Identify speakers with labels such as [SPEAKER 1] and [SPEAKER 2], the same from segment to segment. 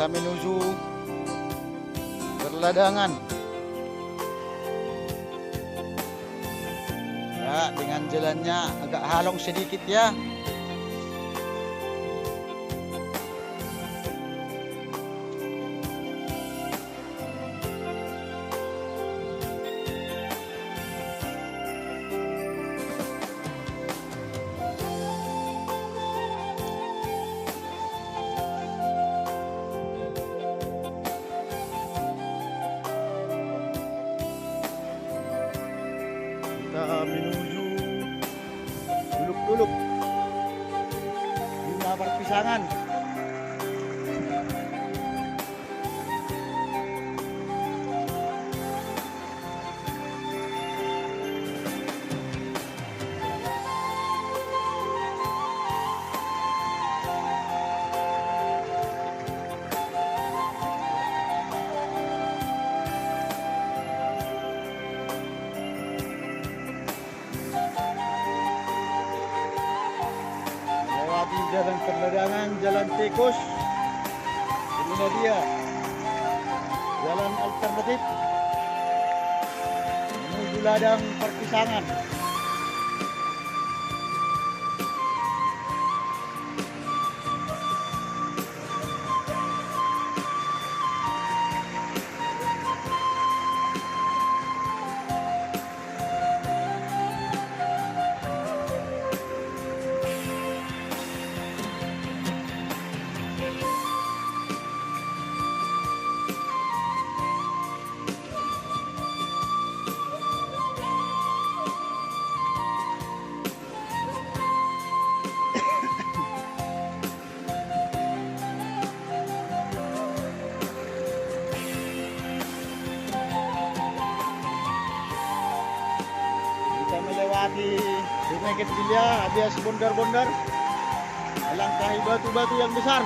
[SPEAKER 1] Kita menuju Berladangan. Ya, dengan jalannya agak halong sedikit ya. Kita menuju Duluk-Duluk, Bunga Perpisangan. Lewati jalan Perladangan, jalan tikus. Inilah dia jalan alternatif menuju ladang Perpisangan. Kita melewati Sungai Ketilia, alias bondar-bondar, melangkahi batu-batu yang besar.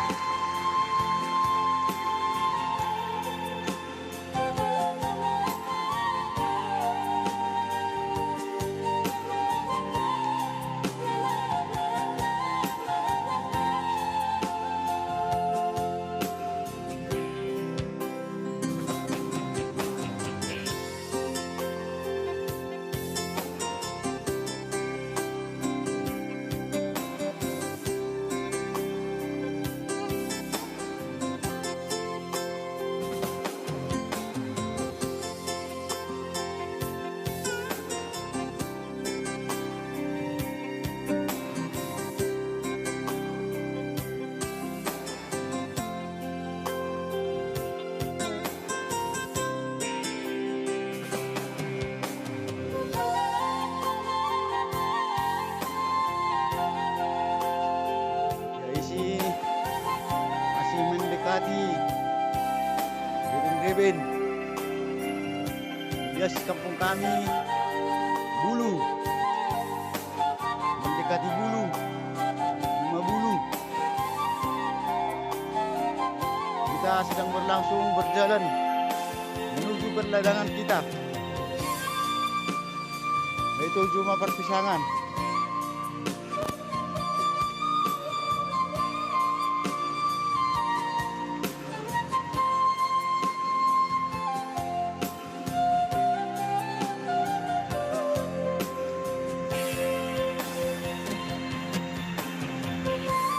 [SPEAKER 1] Masih mendekati Reben-Reben, alias kampung kami Bulu, mendekati Bulu, Lima Bulu. Kita sedang berjalan menuju Berladangan kita, yaitu Bunga Perpisangan.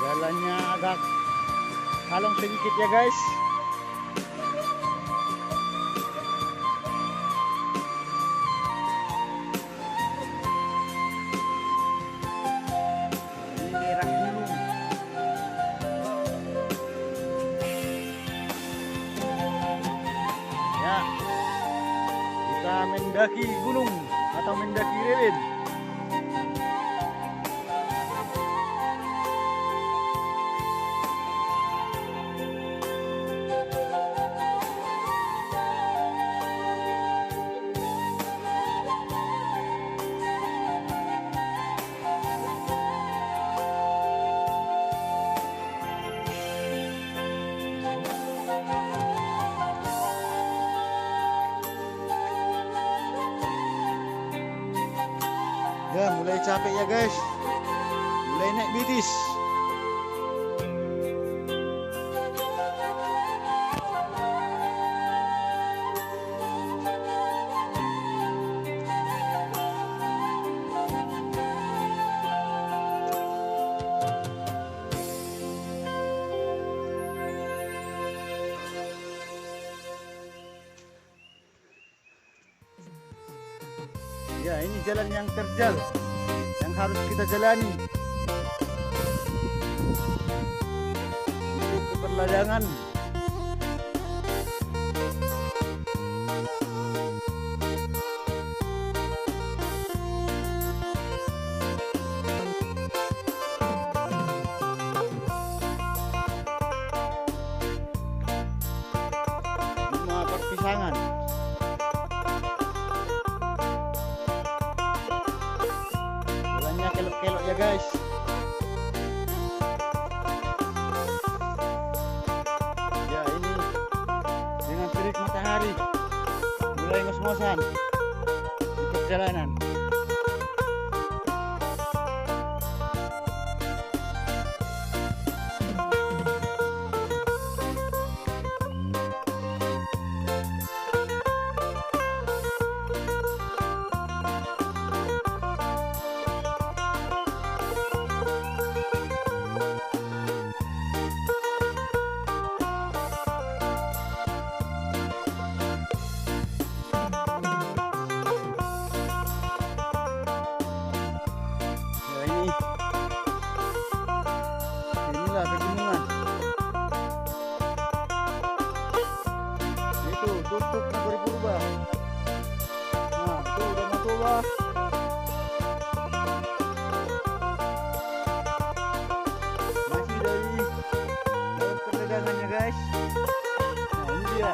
[SPEAKER 1] Jalannya agak halong sedikit ya guys. Ini daerah gunung. Ya, kita mendaki gunung atau mendaki Reben. Ya, mulai capek ya guys, mulai naik bitis. Ya, ini jalan yang terjal yang harus kita jalani. Menuju ke perladangan. Rumah perpisangan. Jalannya kelok-kelok ya guys. Ya, ini dengan terik matahari mulai ngos-ngosan di perjalanan. Inilah pegunungan. Itu tutup Nagari Purba. Nah, itu udah mau tua. Masih dari dalam perdagangannya guys. Nah, ini dia.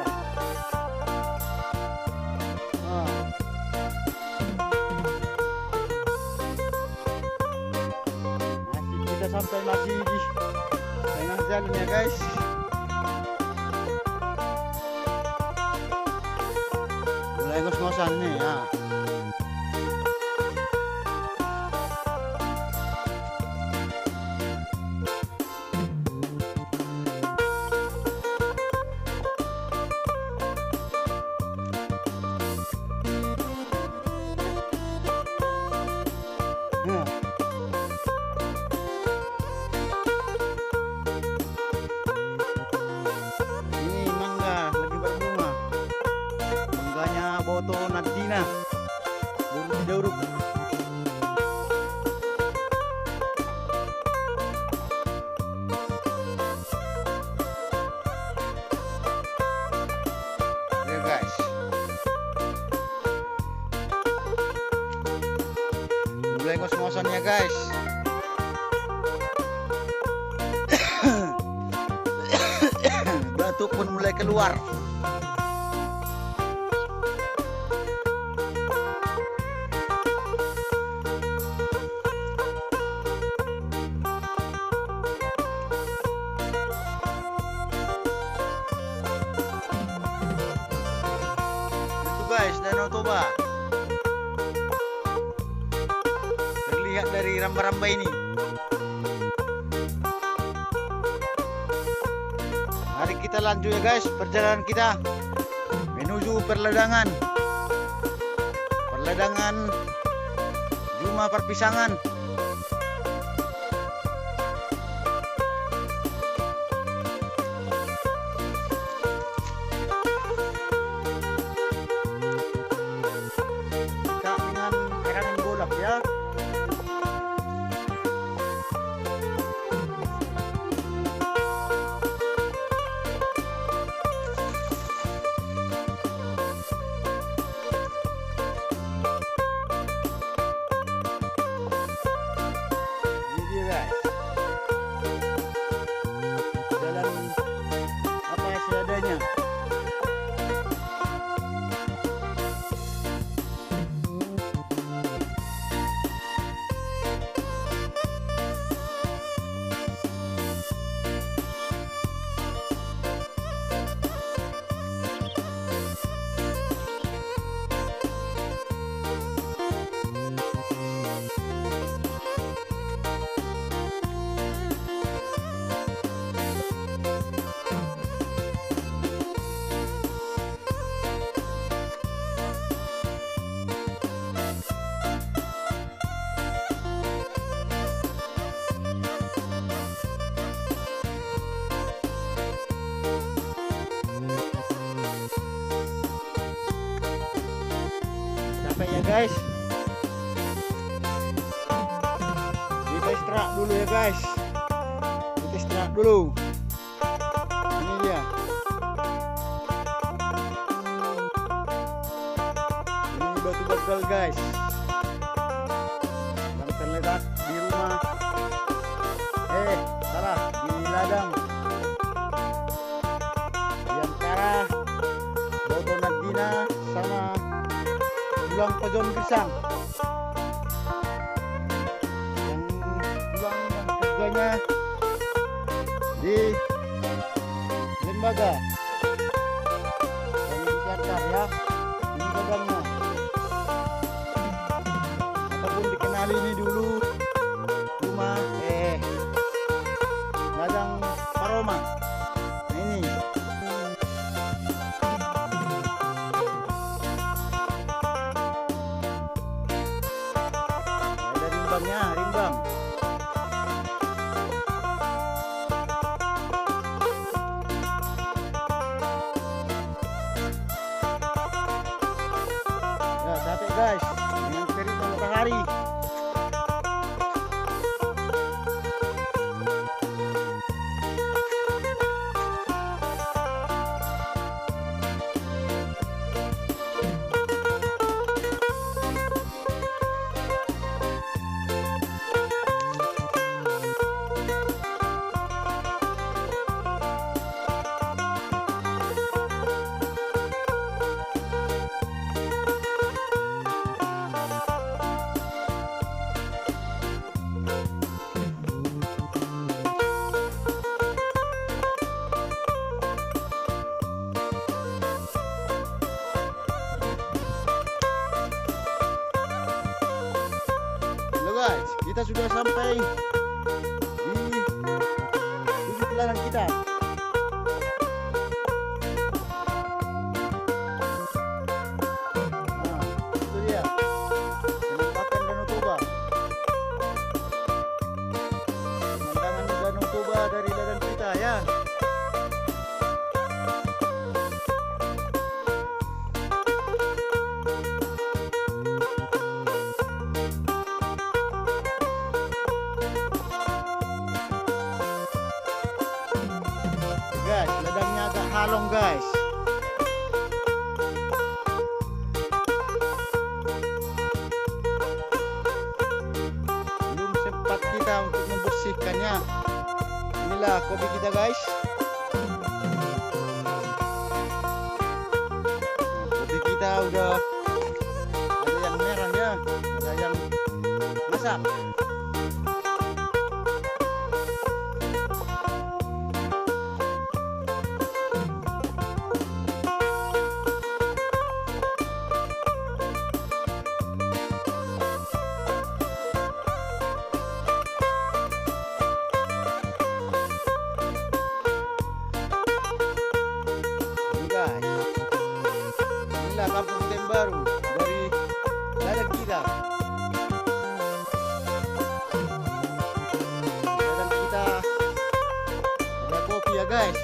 [SPEAKER 1] Nah. Kita sampai masih di tengah jalan ya guys. Mulai ngos-ngosan nih ya. Boto Nadina burung dauruk. Ya guys, mulai ngos-ngosan ya guys. Batuk pun mulai keluar. Guys, Danau Toba terlihat dari ramba-ramba ini. Mari kita lanjut ya guys perjalanan kita menuju perladangan Juma Perpisangan. Ya, ini dia guys, jalan apa seadanya. Capek ya guys. dulu ya guys. Kita istirahat dulu. Ini dia. Ini batu bagal guys, yang terletak di rumah. Salah, di ladang. Yang Tara, Boto Nagdina, sama tulang Pajon Pisang. Yang harganya di lembaga yang disiarkan ya, ini bagangnya ataupun dikenali ini dulu rumah ladang Paroma. Nah, ini ada rimbangnya, rimbang. Guys, dengan terik matahari. Guys, kita sudah sampai di titik ladang kita. Nah, itu dia penampakan Danau Toba. Pemandangan Danau Toba dari ladang kita ya. Guys, ladangnya agak halong guys. Belum sempat kita untuk membersihkannya. Inilah kopi kita guys. Nah, kopi kita udah ada yang merah ya, ada yang masak. Inilah kampung Tembaru dari ladang kita. Ladang kita ada kopi ya guys.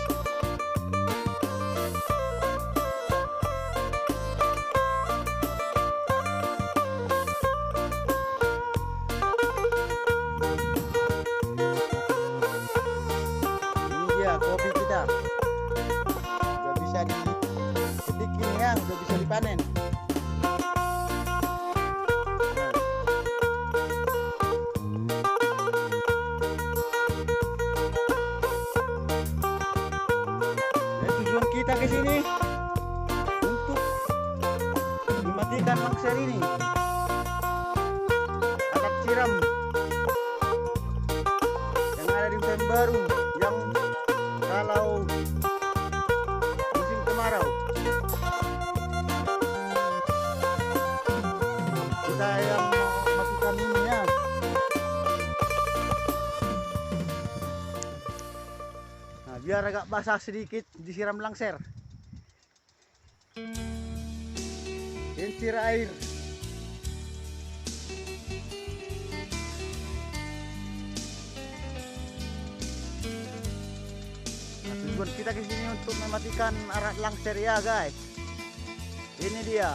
[SPEAKER 1] Ini dia kopi kita. Sudah bisa dipetik ini ya, sudah bisa dipanen. Dan tujuan kita ke sini untuk mematikan langsir ini. Alat siram yang ada di Tembaru yang kalau musim kemarau kita yang matikan ini ya. Nah, biar agak basah sedikit disiram langsir. Kincir air. Nah, tujuan kita ke sini untuk mematikan arat langsir ya guys. Ini dia.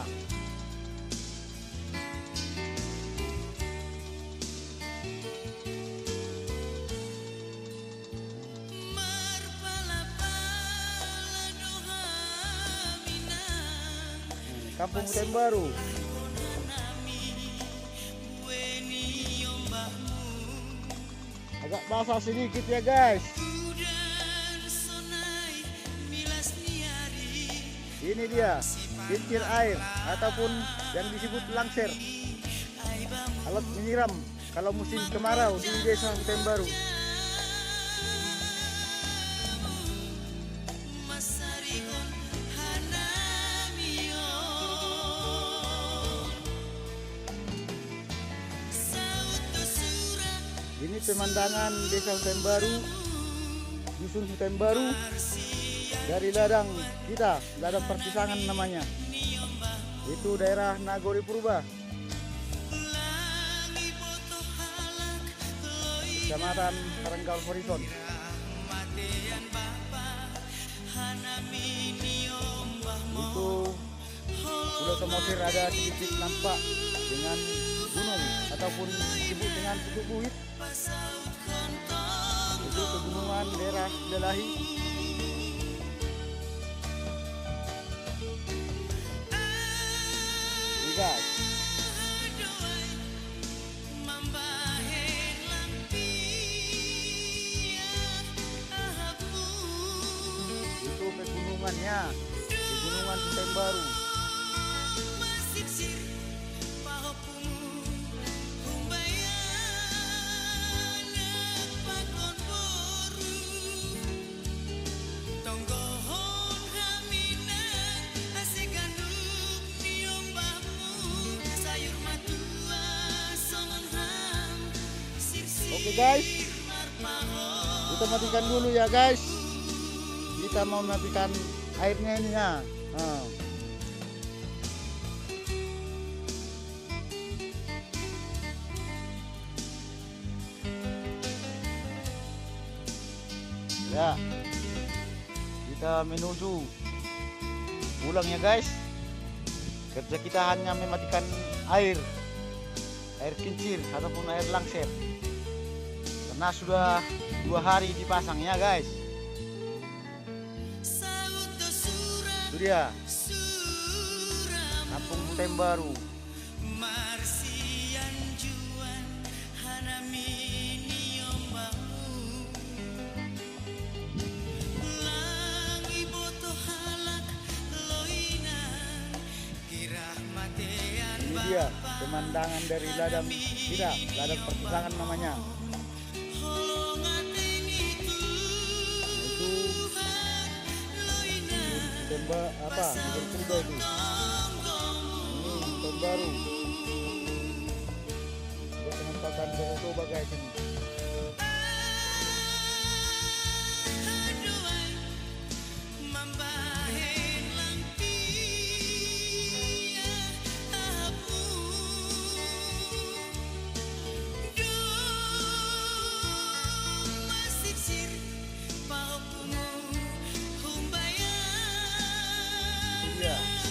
[SPEAKER 1] Kampung Hutan Baru. Agak basah sedikit ya guys. Ini dia kincir air ataupun yang disebut langsir, alat menyiram kalau musim kemarau di desa Hutan Baru. Ini pemandangan desa Hutan Baru, dusun Hutan Baru, dari ladang kita, ladang Perpisangan namanya. Itu daerah Nagori Purba, Kecamatan Karanggaul Horizon. Itu Pulau Samosir ada sedikit nampak dengan gunung ataupun disebut dengan Pucuk Buhit. Itu pegunungan daerah Delahi. Ini guys, itu pegunungannya, pegunungan Hutan Baru. Oke guys, kita matikan dulu ya guys. Kita mau matikan airnya ini ya. Ya, kita menuju pulang ya guys. Kerja kita hanya mematikan air kincir ataupun air langsir, karena sudah 2 hari dipasang ya guys. Itu dia Kampung Hutan Baru. Ini dia pemandangan dari ladang kita, ladang Perpisangan namanya. Hutan Purba itu. Ini Hutan Baru. Buat penempatan coba guys ini.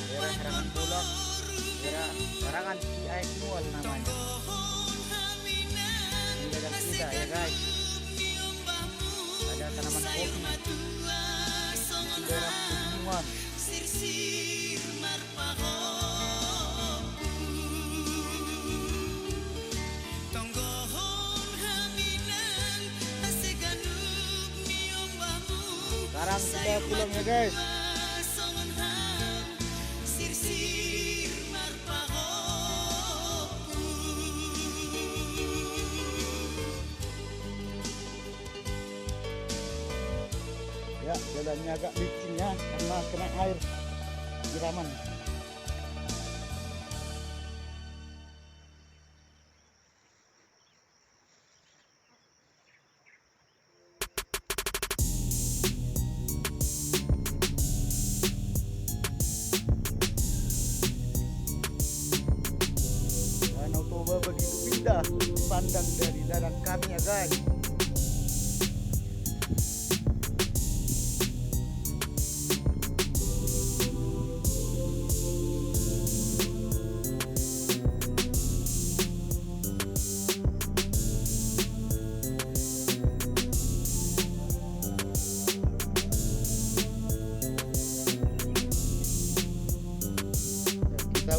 [SPEAKER 1] Daerah Karangan Bulak, daerah Karangan Ciaek Mual namanya. Ini ladang kita ya guys. Ada tanaman kopi. Daerah pegunungan. Sekarang kita pulang ya guys. Ya, jalannya agak licin ya karena kena air siraman. Danau Toba begitu indah dipandang dari ladang kami ya guys.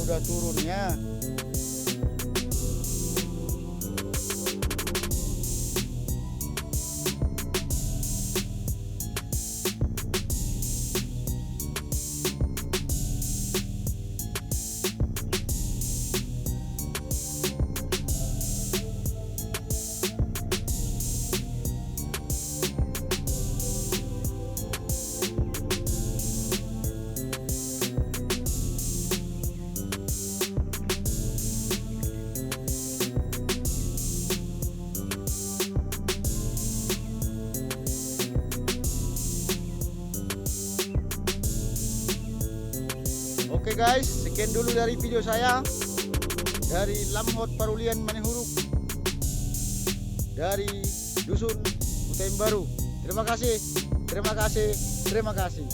[SPEAKER 1] sudah turunnya. Oke guys, sekian dulu dari video saya dari Lamhot Parulian Manihuruk, dari Dusun Hutan Baru. Terima kasih, terima kasih, terima kasih.